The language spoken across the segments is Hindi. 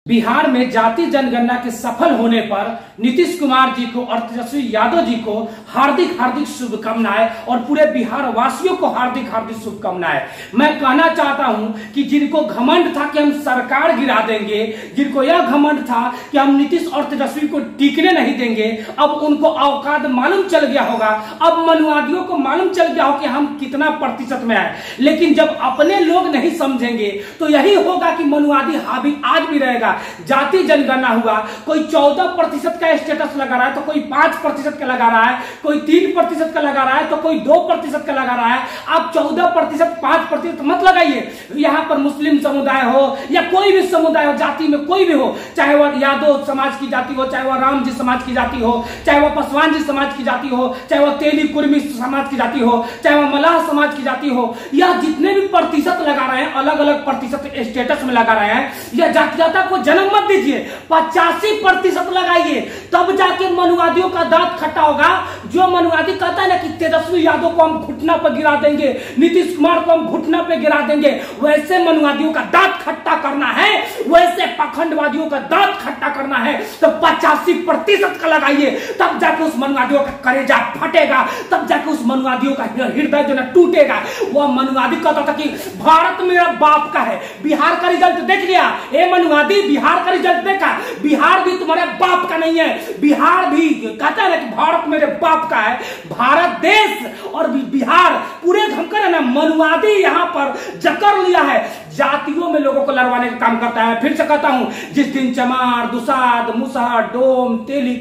बिहार में जाति जनगणना के सफल होने पर नीतीश कुमार जी को और तेजस्वी यादव जी को हार्दिक हार्दिक शुभकामनाएं और पूरे बिहार वासियों को हार्दिक हार्दिक शुभकामनाएं। मैं कहना चाहता हूं कि जिनको घमंड था कि हम सरकार गिरा देंगे, जिनको यह घमंड था कि हम नीतीश और तेजस्वी को टिकने नहीं देंगे, अब उनको औकात मालूम चल गया होगा। अब मनुवादियों को मालूम चल गया हो कि हम कितना प्रतिशत में है। लेकिन जब अपने लोग नहीं समझेंगे तो यही होगा कि मनुवादी हावी आज भी रहेगा। जाति जनगणना हुआ, कोई 14% का स्टेटस लगा रहा है तो कोई 5% का लगा रहा है, कोई 3% का लगा रहा है तो कोई 2% का लगा रहा है। आप 14%, 5% मत लगाइए। यहाँ पर मुस्लिम समुदाय हो या कोई भी समुदाय हो, जाति में कोई भी हो, चाहे वह यादव समाज की जाति हो, चाहे वह राम जी समाज की जाति हो, चाहे वह पासवान जी समाज की जाति हो, चाहे वह तेली कुर्मी समाज की जाति हो, चाहे वह मलाह समाज की जाति हो, या जितने भी प्रतिशत लगा रहे हैं, अलग अलग प्रतिशत स्टेटस में लगा रहे हैं, या जातीयता को जन्म मत दीजिए। 85% लगाइए, तब जाके मनुवादियों का दांत खट्टा होगा। जो मनुवादी कहता है ना कि तेजस्वी यादव को हम घुटना पर गिरा देंगे, नीतीश कुमार को हम घुटना पे गिरा देंगे, वैसे मनुवादियों का दांत खट्टा करना है, वैसे पाखंडवादियों का दांत खट्टा करना है तो 85% का लगाइए। तब जाके उस मनुवादियों का कलेजा फटेगा, तब जाके उस मनुवादियों का हृदय जो ना टूटेगा। वह मनुवादी कहता था कि भारत मेरा बाप का है। बिहार का रिजल्ट देख लिया ए मनुवादी, बिहार का रिजल्ट देखा, बिहार भी तुम्हारे बाप का नहीं है। बिहार भी कहता है ना कि भारत मेरे बाप का है। भारत देश और बिहार पूरे धमकर है ना, मनुवादी यहाँ पर जकड़ लिया है, जातियों में लोगों को लड़वाने का काम करता है। फिर से कहता हूं, जिस दिन चमार, दुसाद, मुसहर, डोम, तेली,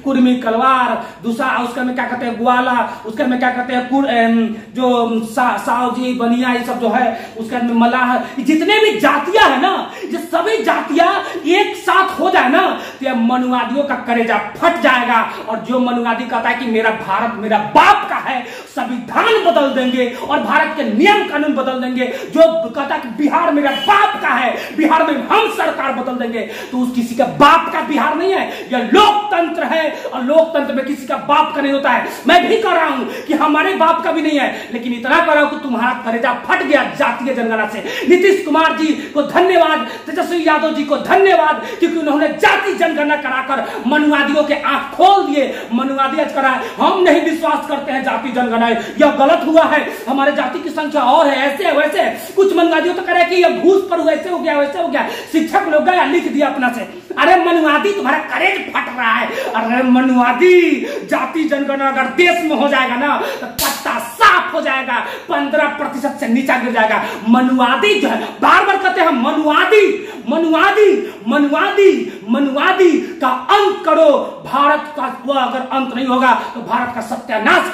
कुर्मी, कलवार, दुसा, उसका में क्या कहते हैं ग्वाला, उसका में क्या कहते हैं जो सावजी, बनिया, ये सब जो है, उसका में मलाह, जितने भी जातियां है ना, ये सभी जातियां एक साथ हो जाए ना तो मनुवादियों का कलेजा फट जाएगा। और जो मनुवादी कहता है कि मेरा भारत मेरा बाप का है, संविधान बदल देंगे और भारत के नियम कानून बदल देंगे। जो कहता है कि बिहार मेरा बाप का है, बिहार में हम सरकार बदल देंगे, तो उस किसी का बाप का बिहार नहीं है। यह लोकतंत्र है और लोकतंत्र में किसी का बाप का नहीं होता है। मैं भी कह रहा हूं कि हमारे बाप का भी नहीं है, लेकिन इतना कर रहा हूं कि तुम्हारा कलेजा फट गया जातीय जनगणना से। नीतीश कुमार जी को धन्यवाद, तेजस्वी यादव जी को धन्यवाद, क्योंकि उन्होंने जाति जनगणना कराकर मनुवादियों के आंख खोल दिए। मनुवादी आज करा हम नहीं विश्वास करते हैं जाति जनगणना, यह गलत हुआ है, हमारे जाति की संख्या और है, ऐसे है वैसे। कुछ मनुवादियों तो करे कि यह घूस पर वैसे हो गया वैसे हो गया, शिक्षक लोग गया लिख दिया अपना से। अरे मनुवादी तुम्हारा कलेज फट रहा है। अरे मनुवादी, जाति जनगणना अगर देश में हो जाएगा ना तो पत्ता साफ हो जाएगा, 15% से नीचा गिर जाएगा। मनुवादी जो है, बार बार कहते हैं मनुवादी मनुवादी मनुवादी मनुवादी का अंत करो। भारत का वह अगर अंत नहीं होगा तो भारत का सत्यानाश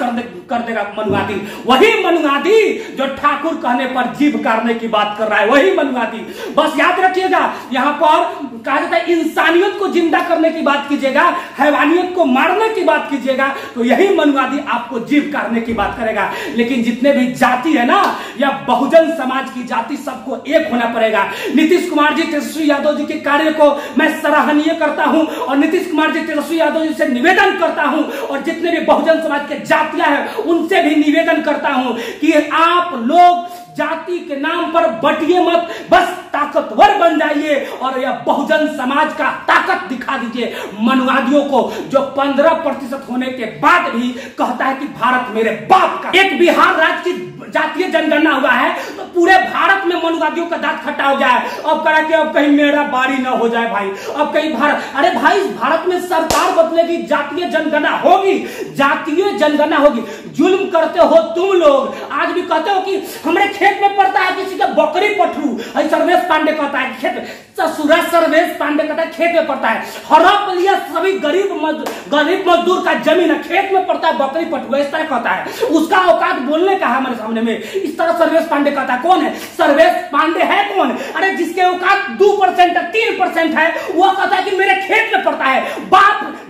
कर देगा मनुवादी। वही मनुवादी जो ठाकुर कहने पर जीभ काटने की बात कर रहा है, वही मनुवादी। बस याद रखिएगा, यहाँ पर कहा जाता है इंसानियत को जिंदा करने की बात कीजिएगा, हैवानियत को मारने की बात कीजिएगा, तो यही मनुवादी आपको जीभ काटने की बात करेगा। लेकिन जितने भी जाति है ना, या बहुजन समाज की जाति, सबको एक होना पड़ेगा। नीतीश कुमार जी, तेजस्वी यादव जी के कार्य को मैं सराहनीय करता हूं और नीतीश कुमार जी, तेजस्वी यादव जी से निवेदन करता हूं और जितने भी बहुजन समाज के जातियां हैं उनसे भी निवेदन करता हूं कि आप लोग जाति के नाम पर बटिए मत, बस ताकतवर बन जाइए और यह बहुजन समाज का ताकत दिखा दीजिए मनुवादियों को, जो 15% होने के बाद भी कहता है कि भारत मेरे बाप का। एक बिहार राज्य की जातीय जनगणना हुआ है तो पूरे भारत में मनुवादियों का दांत खट्टा हो गया है। अब करा कि अब कहीं मेरा बारी ना हो जाए भाई, अब कहीं भारत, अरे भाई भारत में सरकार बदलेगी, जातीय जनगणना होगी, जातीय जनगणना होगी। जुल्म करते हो तुम लोग, आज भी कहते हो कि हमारे खेत में पड़ता है किसी का बकरी पठरू, सर्वेश पांडे कहता है खेत, ससुरा सर्वेश पांडे कहता है खेत में पड़ता है, हड़प लिया सभी गरीब मजदूर का जमीन है, खेत में पड़ता है बकरी पठरू, इस तरह कहता है। उसका औकात बोलने का है हमारे सामने में, इस तरह सर्वेश पांडे कहता है। कौन है सर्वेश पांडे? है कौन? अरे जिसके औकात 2% 3% है, वह कहता है कि मेरे खेत में पड़ता है।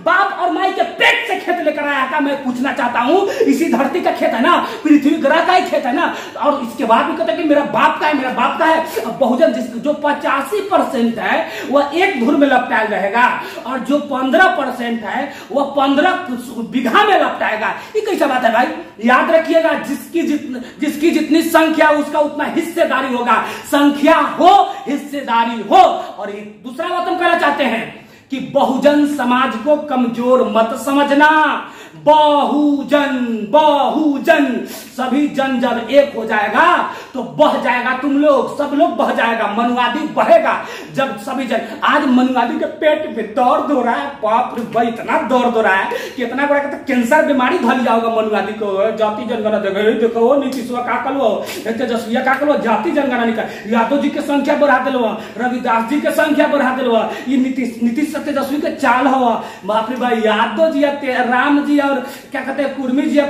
बाप और माई के पेट से खेत लेकर आया का मैं पूछना चाहता हूं, इसी धरती का खेत है ना, पृथ्वी ग्रह का ही खेत है ना, और इसके बाद भी कहते हैं कि मेरा बाप का है, मेरा बाप का है। अब बहुजन जो 85% है वह एक धुर में लपटाया रहेगा, और जो 15% है वह 15 बीघा में लपटाएगा। ये कैसा बात है भाई? याद रखिएगा, जिसकी जितनी संख्या उसका उतना हिस्सेदारी होगा। संख्या हो, हिस्सेदारी हो। और एक दूसरा बात हम कहना चाहते हैं कि बहुजन समाज को कमजोर मत समझना। बहुजन बहुजन सभी जन जब एक हो जाएगा तो बह जाएगा, तुम लोग सब लोग बह जाएगा, मनुवादी बहेगा। जब सभी जन, आज मनुवादी के पेट में दर्द हो रहा है, बाप रे भाई इतना दर्द हो रहा है कि इतना बड़ा कहते कैंसर बीमारी धल जाओगा मनुवादी को। जाति जनगणना देखो, नीतीशवा का कलो, तेजस्वी का कलो, जाति जनगणना निकल, यादव जी के संख्या बढ़ा दिलो, रविदास जी के संख्या बढ़ा दिलो, ये नीतीश तेजस्वी के चाल हो। बाप रे भाई, यादव जी, राम जी, और क्या कहते हैं कुर्मी जी,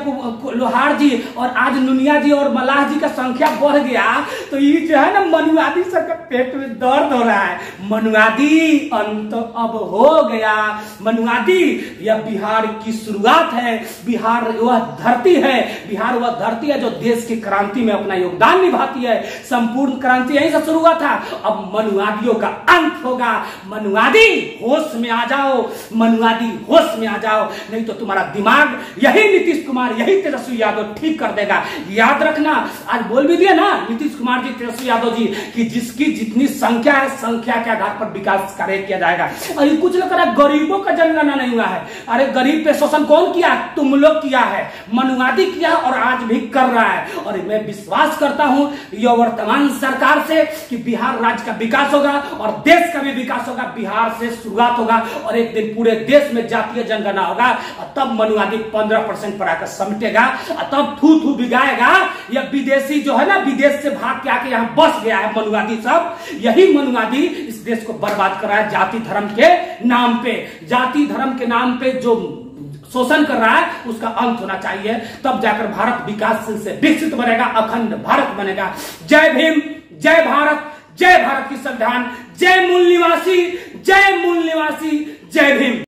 लोहार जी, और आज नुनिया जी और मलाह जी का संख्या बढ़ गया, तो ये जो है ना मनुवादी सबका पेट में दर्द हो रहा है। मनुवादी अंत अब हो गया। मनुवादी यह बिहार की शुरुआत है। बिहार वह धरती है, बिहार वह धरती है जो देश की क्रांति में अपना योगदान निभाती है। संपूर्ण क्रांति यहीं से शुरू हुआ था, अब मनुवादियों का अंत होगा। मनुवादी होश में आ जाओ, मनुवादी होश में आ जाओ, नहीं तो तुम्हारा दिमाग यही नीतीश कुमार, यही तेजस्वी यादव ठीक कर देगा। याद रखना, आज बोल भी दिया ना नीतीश कुमार जी, तेजस्वी यादव जी, कि जिसकी जितनी संख्या है, संख्या के आधार पर विकास कार्य किया जाएगा। और ये कुछ लोग कह रहा है गरीबों का जनगणना नहीं हुआ है। अरे गरीब पे शोषण कौन किया? तुम लोग किया है, मनुवादी किया और आज भी कर रहा है। और मैं विश्वास करता हूं यह वर्तमान सरकार से कि बिहार राज्य का विकास होगा और देश का भी विकास होगा। बिहार से शुरुआत होगा और एक दिन पूरे देश में जातीय जनगणना होगा, और तब मनुवादी 15% पर आकर समेटेगा, तब थू थू बिगाएगा। यह विदेशी जो है ना, विदेश से भाग के आके यहाँ बस गया है मनुवादी सब, यही मनुवादी इस देश को बर्बाद कर रहा है जाति धर्म के नाम पे। जाति धर्म के नाम पे जो शोषण कर रहा है उसका अंत होना चाहिए, तब जाकर भारत विकासशील से विकसित बनेगा, अखंड भारत बनेगा। जय भीम, जय भारत, जय भारत की संविधान, जय मूल निवासी, जय मूल निवासी, जय भीम।